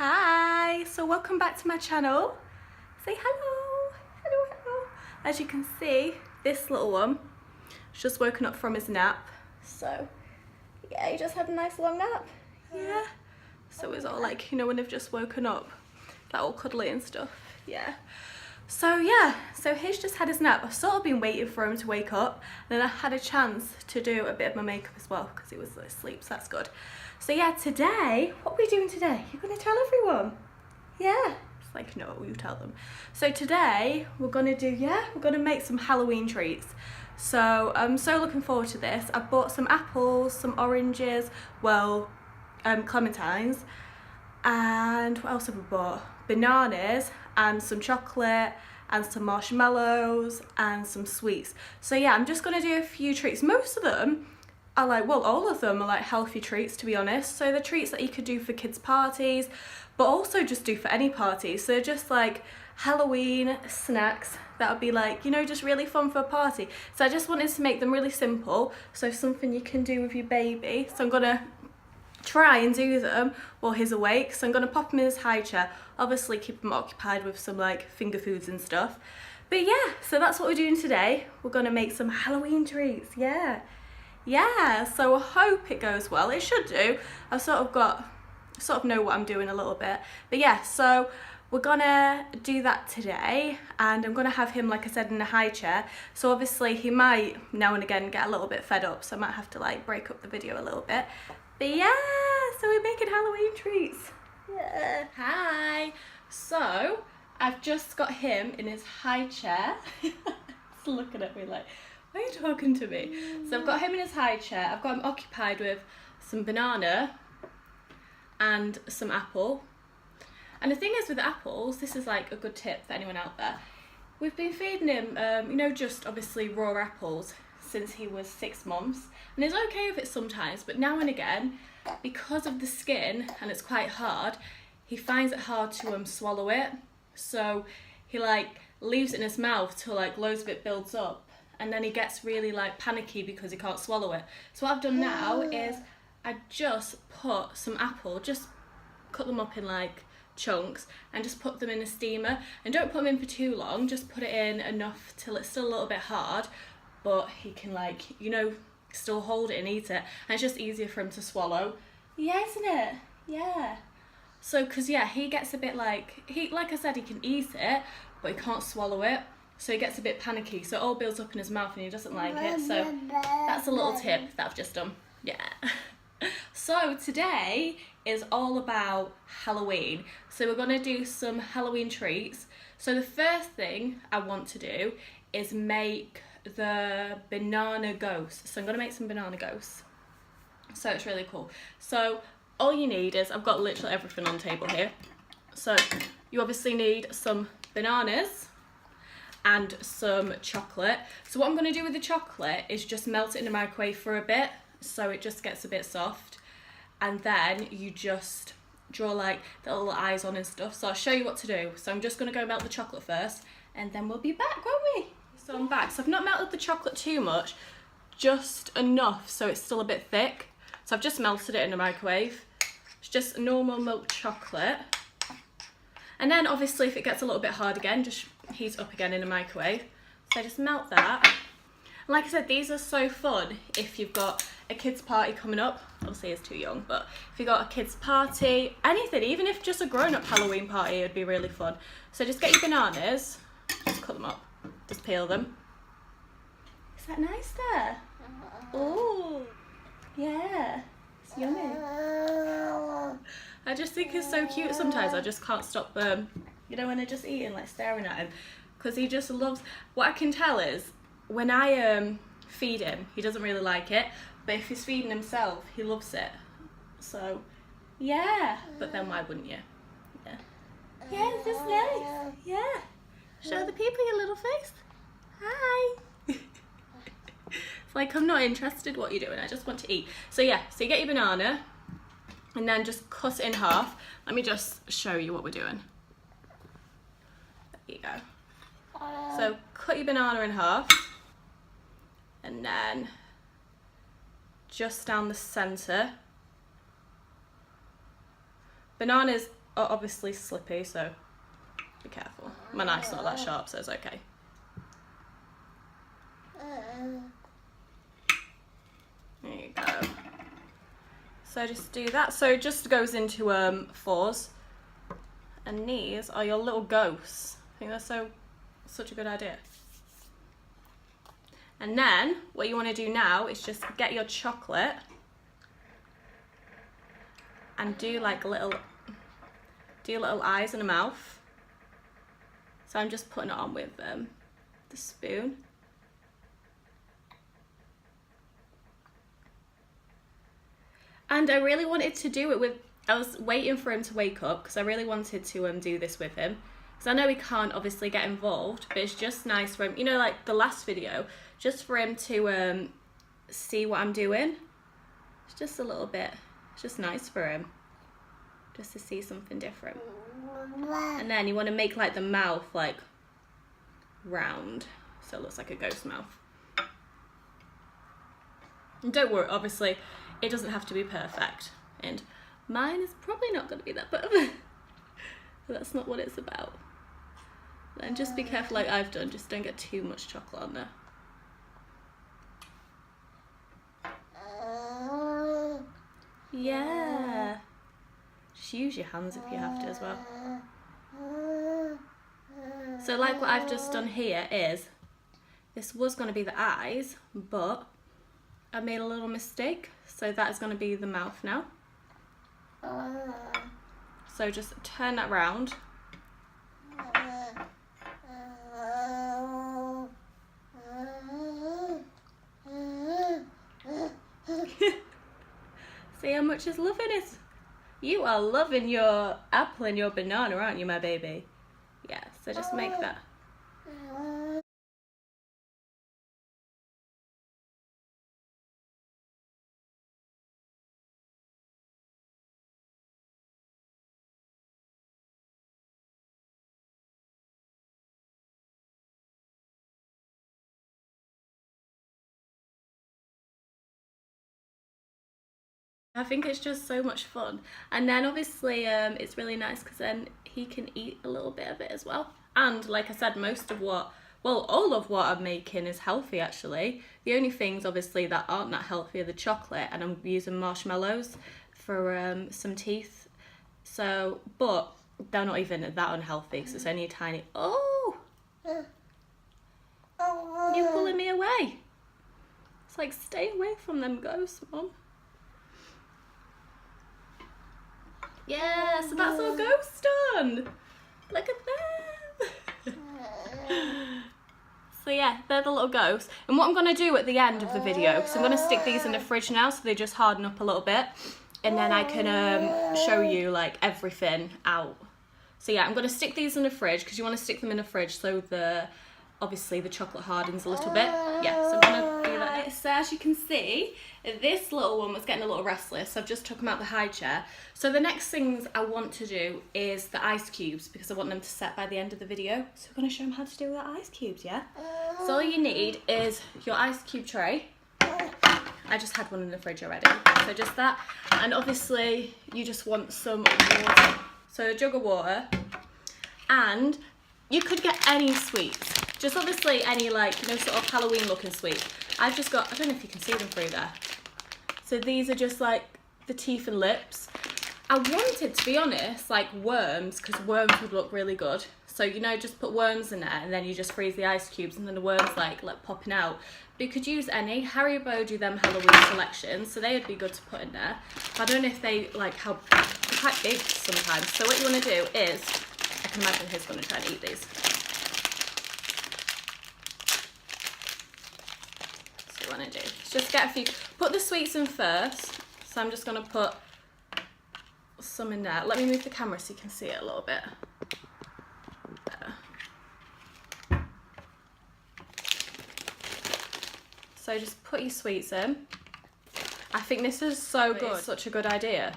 Hi, so welcome back to my channel. Say hello, hello, hello. As you can see, this little one has just woken up from his nap. So yeah, he just had a nice long nap. Yeah. So it's all like, you know, when they've just woken up, that all cuddly and stuff. Yeah. So yeah, so he's just had his nap. I've sort of been waiting for him to wake up, and then I had a chance to do a bit of my makeup as well because he was asleep, so that's good. So yeah, today, what are we doing today? You're gonna tell everyone? Yeah. It's like, no, you tell them. So today, we're gonna make some Halloween treats. So I'm so looking forward to this. I've bought some apples, some oranges, well, clementines, and what else have we bought? Bananas and some chocolate and some marshmallows and some sweets. So yeah, I'm just gonna do a few treats. Most of them are like, well, all of them are like healthy treats, to be honest. So the treats that you could do for kids' parties, but also just do for any party. So just like Halloween snacks that would be like, you know, just really fun for a party. So I just wanted to make them really simple, so something you can do with your baby. So I'm gonna try and do them while he's awake. So I'm gonna pop him in his high chair, obviously keep him occupied with some like finger foods and stuff. But yeah, so that's what we're doing today. We're gonna make some Halloween treats. Yeah, so I hope it goes well. It should do. I've sort of know what I'm doing a little bit. But yeah, so we're gonna do that today, and I'm gonna have him, like I said, in a high chair. So obviously he might now and again get a little bit fed up, so I might have to like break up the video a little bit. But yeah, so we're making Halloween treats. Yeah. Hi. So I've just got him in his high chair. He's looking at me like, why are you talking to me? So I've got him in his high chair. I've got him occupied with some banana and some apple. And the thing is with apples, this is like a good tip for anyone out there. We've been feeding him, you know, just obviously raw apples since he was 6 months. And he's okay with it sometimes, but now and again, because of the skin and it's quite hard, he finds it hard to swallow it. So he like leaves it in his mouth till like loads of it builds up, and then he gets really like panicky because he can't swallow it. So what I've done now is I just put some apple, just cut them up in like chunks and just put them in a steamer. And don't put them in for too long, just put it in enough till it's still a little bit hard, but he can like, you know, still hold it and eat it, and it's just easier for him to swallow. Yeah, isn't it? Yeah. So, cause yeah, he gets a bit like, like I said, he can eat it, but he can't swallow it. So he gets a bit panicky, so it all builds up in his mouth and he doesn't like it. So that's a little tip that I've just done. Yeah. So today is all about Halloween. So we're gonna do some Halloween treats. So the first thing I want to do is make the banana ghost. So I'm gonna make some banana ghosts. So it's really cool. So all you need is, I've got literally everything on the table here. So you obviously need some bananas and some chocolate. So what I'm gonna do with the chocolate is just melt it in the microwave for a bit, so it just gets a bit soft. And then you just draw like the little eyes on and stuff. So I'll show you what to do. So I'm just gonna go melt the chocolate first, and then we'll be back, won't we? So I'm back. So I've not melted the chocolate too much, just enough so it's still a bit thick. So I've just melted it in the microwave. It's just normal milk chocolate. And then obviously if it gets a little bit hard again, just heat up again in the microwave. So I just melt that. And like I said, these are so fun if you've got a kid's party coming up. Obviously he's too young, but if you've got a kid's party, anything, even if just a grown-up Halloween party, it'd be really fun. So just get your bananas, just cut them up, just peel them. Is that nice there? Oh, yeah, it's yummy. I just think he's so cute sometimes. I just can't stop, you know, when they're just eating, like staring at him, because he just loves, what I can tell is, when I feed him, he doesn't really like it, but if he's feeding himself, he loves it. So, yeah, but then why wouldn't you? Yeah. Yeah, it's just nice. Yeah. Show the people your little face. Hi. It's like, I'm not interested what you're doing, I just want to eat. So yeah, so you get your banana, and then just cut it in half. Let me just show you what we're doing. There you go. So cut your banana in half, and then just down the center. Bananas obviously slippy, so be careful. My knife's not that sharp, so it's okay. There you go. So just do that. So it just goes into 4s. And these are your little ghosts. I think that's such a good idea. And then what you want to do now is just get your chocolate and do like little eyes and a mouth. So I'm just putting it on with the spoon. And I really wanted to do it with, I was waiting for him to wake up because I really wanted to do this with him. Because I know he can't obviously get involved, but it's just nice for him, you know, like the last video, just for him to see what I'm doing. It's just a little bit, it's just nice for him, just to see something different. And then you want to make like the mouth like round, so it looks like a ghost mouth. And don't worry, obviously, it doesn't have to be perfect. And mine is probably not going to be that perfect. But that's not what it's about. Then just be careful like I've done, just don't get too much chocolate on there. Yeah. Just use your hands if you have to as well. So like what I've just done here is, this was going to be the eyes, but I made a little mistake. So that is going to be the mouth now. So just turn that round. See how much is loving it? You are loving your apple and your banana, aren't you, my baby? Yeah, so just make that. I think it's just so much fun. And then obviously it's really nice because then he can eat a little bit of it as well. And like I said, most of what, well, all of what I'm making is healthy actually. The only things obviously that aren't that healthy are the chocolate, and I'm using marshmallows for some teeth. So, but they're not even that unhealthy because it's only a tiny, oh! You're pulling me away. It's like, stay away from them ghosts, Mum. Yeah, so that's our ghost done. Look at them. So yeah, they're the little ghosts. And what I'm going to do at the end of the video, because I'm going to stick these in the fridge now so they just harden up a little bit. And then I can show you like everything out. So yeah, I'm going to stick these in the fridge because you want to stick them in the fridge so obviously the chocolate hardens a little bit. Yeah, so I'm going to do that. So as you can see, this little one was getting a little restless, so I've just took him out the high chair. So the next things I want to do is the ice cubes because I want them to set by the end of the video. So we're going to show them how to do the ice cubes, yeah? So all you need is your ice cube tray. I just had one in the fridge already, so just that. And obviously you just want some water. So a jug of water, and you could get any sweets. Just obviously any like, you know, sort of Halloween looking sweet. I've just got, I don't know if you can see them through there. So these are just like the teeth and lips. I wanted, to be honest, like worms, because worms would look really good. So, you know, just put worms in there and then you just freeze the ice cubes and then the worms like popping out. But you could use any. Haribo do them Halloween selections, so they would be good to put in there. But I don't know if they, like, how, they're quite big sometimes. So what you want to do is, I can imagine he's going to try and eat these. So what you want to do is just get a few, put the sweets in first. So I'm just going to put some in there. Let me move the camera so you can see it a little bit better. So just put your sweets in. I think this is so good. It's such a good idea.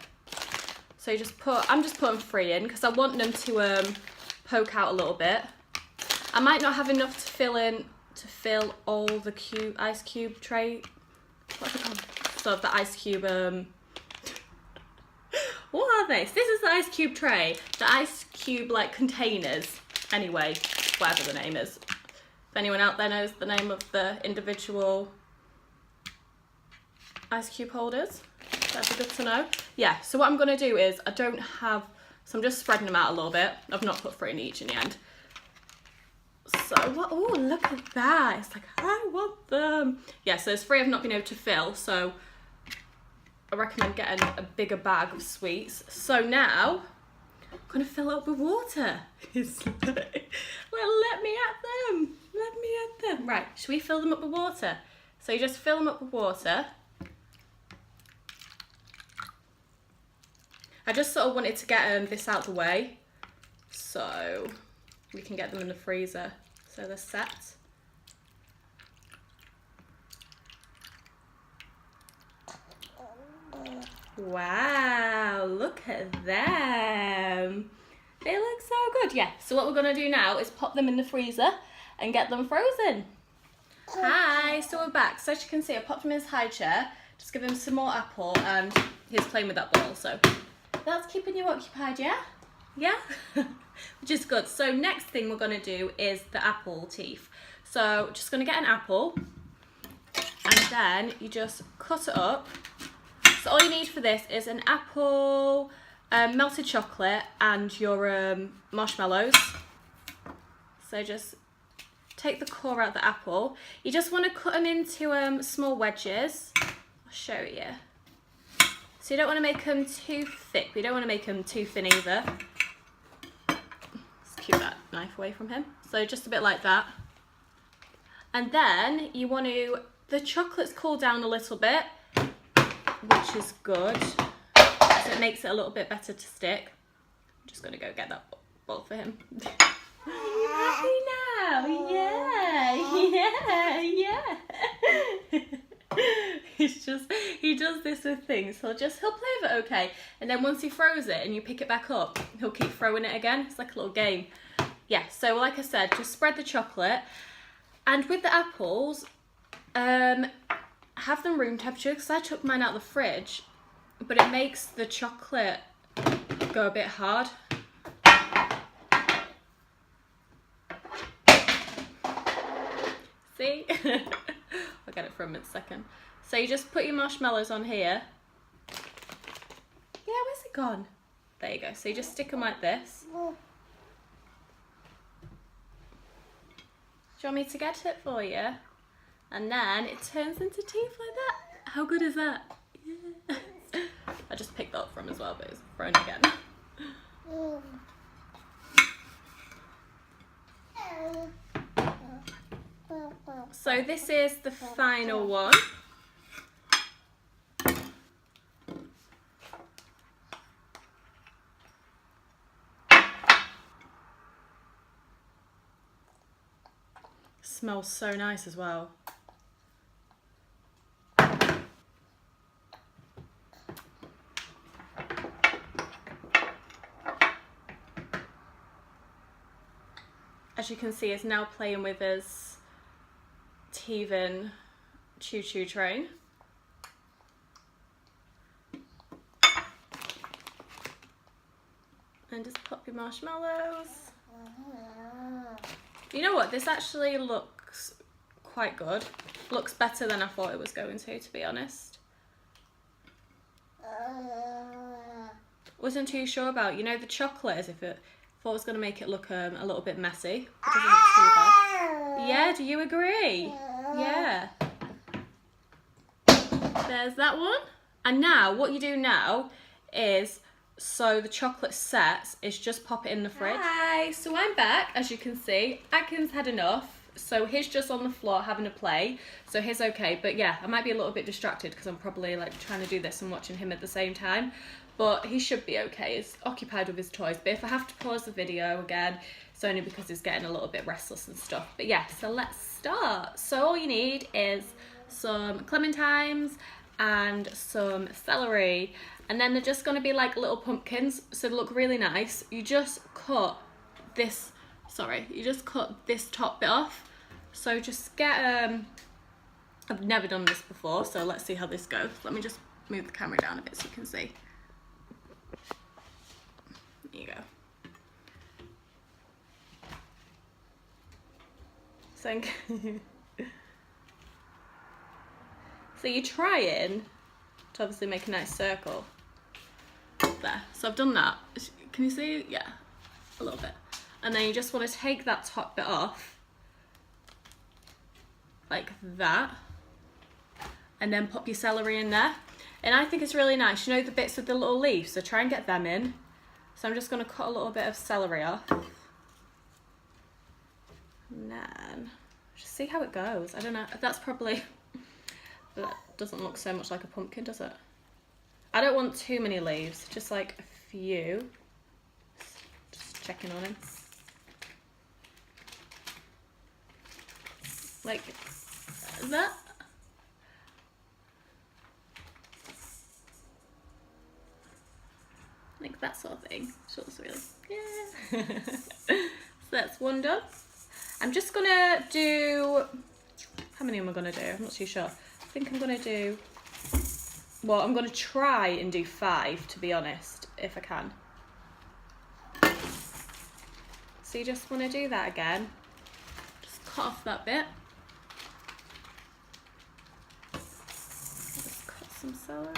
So you just put, I'm just putting 3 in because I want them to poke out a little bit. I might not have enough to fill all the ice cube tray. What's it called? So the ice cube, What are they? So this is the ice cube tray. The ice cube like containers. Anyway, whatever the name is. If anyone out there knows the name of the individual ice cube holders, that'd be good to know. Yeah, so what I'm going to do is, I don't have, so I'm just spreading them out a little bit. I've not put 3 in each in the end. So what, oh, look at that. It's like, I want them. Yeah, so there's 3 I've not been able to fill, so I recommend getting a bigger bag of sweets. So now, I'm going to fill it up with water. Well, let me at them. Let me at them. Right, should we fill them up with water? So you just fill them up with water. I just sort of wanted to get this out the way so we can get them in the freezer so they're set. Wow, look at them. They look so good. Yeah, so what we're going to do now is pop them in the freezer and get them frozen. Hi, so we're back. So as you can see, I popped him in his high chair, just give him some more apple, and he's playing with that ball, so that's keeping you occupied, yeah? Yeah? Which is good. So next thing we're going to do is the apple teeth. So just going to get an apple, and then you just cut it up. So all you need for this is an apple, melted chocolate, and your marshmallows. So just take the core out of the apple. You just want to cut them into small wedges. I'll show you. So you don't want to make them too thick. We don't want to make them too thin either. Let's keep that knife away from him. So just a bit like that. And then you want to, the chocolate's cooled down a little bit, which is good. So it makes it a little bit better to stick. I'm just going to go get that ball for him. Are you happy now? Yeah, yeah, yeah. He does this with things. He'll play with it okay. And then once he throws it and you pick it back up, he'll keep throwing it again. It's like a little game. Yeah, so like I said, just spread the chocolate. And with the apples, have them room temperature, because I took mine out of the fridge, but it makes the chocolate go a bit hard. See? I'll get it for him in a second. So you just put your marshmallows on here. Yeah, where's it gone? There you go. So you just stick them like this. Do you want me to get it for you? And then it turns into teeth like that. How good is that? Yeah. I just picked that up from as well, but it's thrown again. So this is the final one. Smells so nice as well. As you can see, it's now playing with his teething choo-choo train. And just pop your marshmallows. You know what? This actually looks quite good. Looks better than I thought it was going to be honest. Wasn't too sure about, you know, the chocolate, as if it thought it was going to make it look a little bit messy. It doesn't look too bad. Yeah, do you agree? Yeah. There's that one. And now, what you do now is, so the chocolate sets, is just pop it in the fridge. Hi, so I'm back, as you can see. Atkins had enough. So he's just on the floor having a play. So he's okay, but yeah, I might be a little bit distracted because I'm probably like trying to do this and watching him at the same time. But he should be okay. He's occupied with his toys. But if I have to pause the video again, it's only because he's getting a little bit restless and stuff. But yeah, so let's start. So all you need is some clementines and some celery. And then they're just going to be like little pumpkins. So they look really nice. You just cut this, you just cut this top bit off. So just get, I've never done this before, so let's see how this goes. Let me just move the camera down a bit so you can see. So, so you're trying to obviously make a nice circle. There. So I've done that. Can you see? Yeah, a little bit. And then you just want to take that top bit off, like that, and then pop your celery in there. And I think it's really nice. You know the bits with the little leaves? So try and get them in. So I'm just going to cut a little bit of celery off. And then just see how it goes. I don't know. That's probably... That doesn't look so much like a pumpkin, does it? I don't want too many leaves. Just like a few. Just checking on him. Like that. Like that sort of thing. So it's really, yeah. So that's one done. I'm just gonna do, how many am I gonna do? I'm not too sure. I think I'm gonna do, well, I'm gonna try and do 5, to be honest, if I can. So you just wanna do that again. Just cut off that bit. Just cut some celery.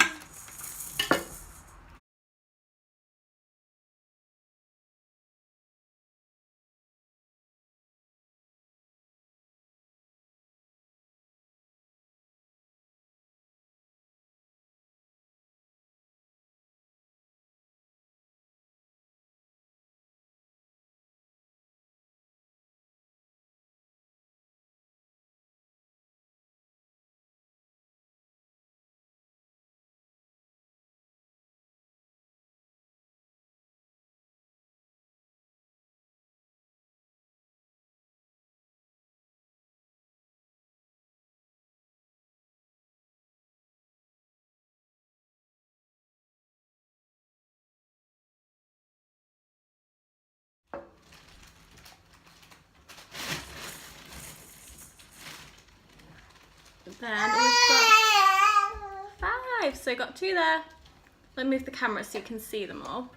Then we've got 5, so got 2 there. Let me move the camera so you can see them all.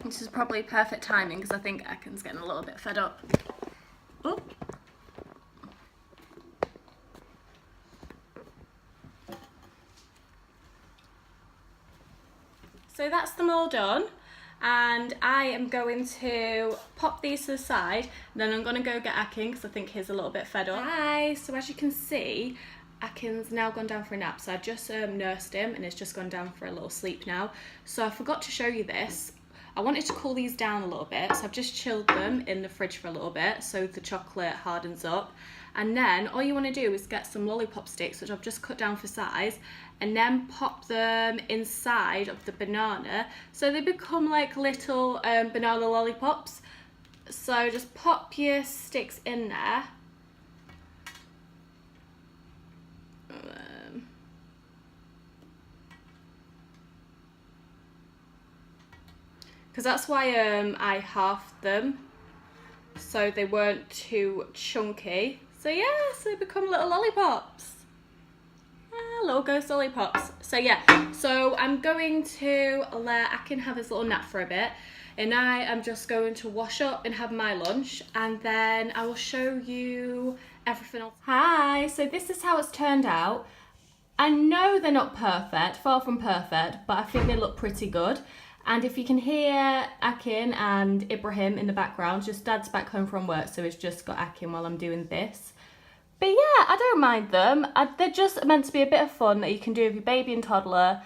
This is probably perfect timing because I think Ekin's getting a little bit fed up. Oh. So that's them all done. And I am going to pop these to the side, then I'm going to go get Akin because I think he's a little bit fed up. Hi, so as you can see, Akin's now gone down for a nap. So I just nursed him and he's just gone down for a little sleep now. So I forgot to show you this. I wanted to cool these down a little bit, so I've just chilled them in the fridge for a little bit so the chocolate hardens up. And then all you want to do is get some lollipop sticks, which I've just cut down for size, and then pop them inside of the banana so they become like little banana lollipops. So just pop your sticks in there. Because that's why I halved them so they weren't too chunky. So yeah, so they become little lollipops. Little ghost lollipops. So yeah, so I'm going to let Akin have his little nap for a bit, and I am just going to wash up and have my lunch, and then I will show you everything else. Hi, so this is how it's turned out. I know they're not perfect, far from perfect, but I think they look pretty good. And if you can hear Akin and Ibrahim in the background, just Dad's back home from work, so he's just got Akin while I'm doing this. But yeah, I don't mind them. They're just meant to be a bit of fun that you can do with your baby and toddler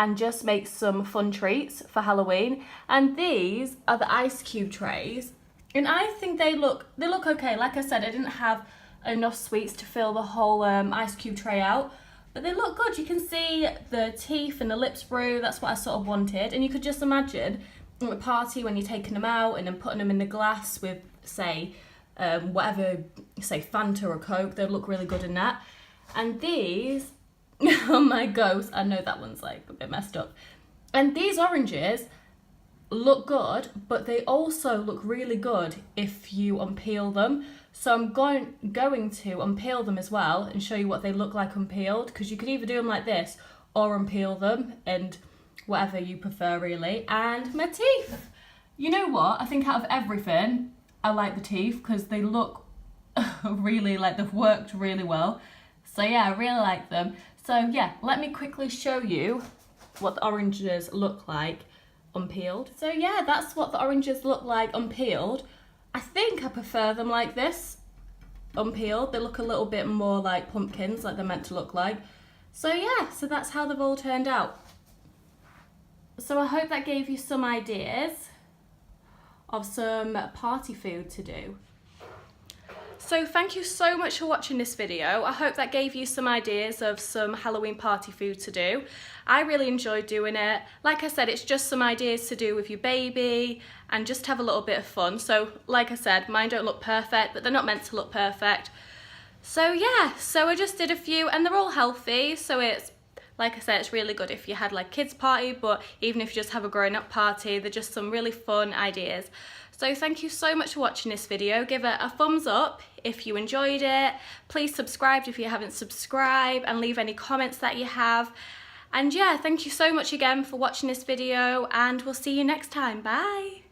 and just make some fun treats for Halloween. And these are the ice cube trays. And I think they look okay. Like I said, I didn't have enough sweets to fill the whole ice cube tray out. But they look good. You can see the teeth and the lips through. That's what I sort of wanted. And you could just imagine at a party when you're taking them out and then putting them in the glass with, say, whatever, say Fanta or Coke, they'd look really good in that. And these, oh my ghost, I know that one's like a bit messed up. And these oranges look good, but they also look really good if you unpeel them. So I'm going to unpeel them as well and show you what they look like unpeeled, because you could either do them like this or unpeel them, and whatever you prefer really. And my teeth. You know what? I think out of everything, I like the teeth because they look really like they've worked really well. So yeah, I really like them. So yeah, let me quickly show you what the oranges look like unpeeled. So yeah, that's what the oranges look like unpeeled. I think I prefer them like this, unpeeled. They look a little bit more like pumpkins, like they're meant to look like. So yeah, so that's how they've all turned out. So I hope that gave you some ideas of some party food to do. So thank you so much for watching this video. I hope that gave you some ideas of some Halloween party food to do. I really enjoyed doing it. Like I said, it's just some ideas to do with your baby and just have a little bit of fun. So like I said, mine don't look perfect, but they're not meant to look perfect. So yeah, so I just did a few and they're all healthy. So it's, like I said, it's really good if you had like kids party, but even if you just have a grown up party, they're just some really fun ideas. So thank you so much for watching this video. Give it a thumbs up if you enjoyed it. Please subscribe if you haven't subscribed and leave any comments that you have. And yeah, thank you so much again for watching this video and we'll see you next time. Bye.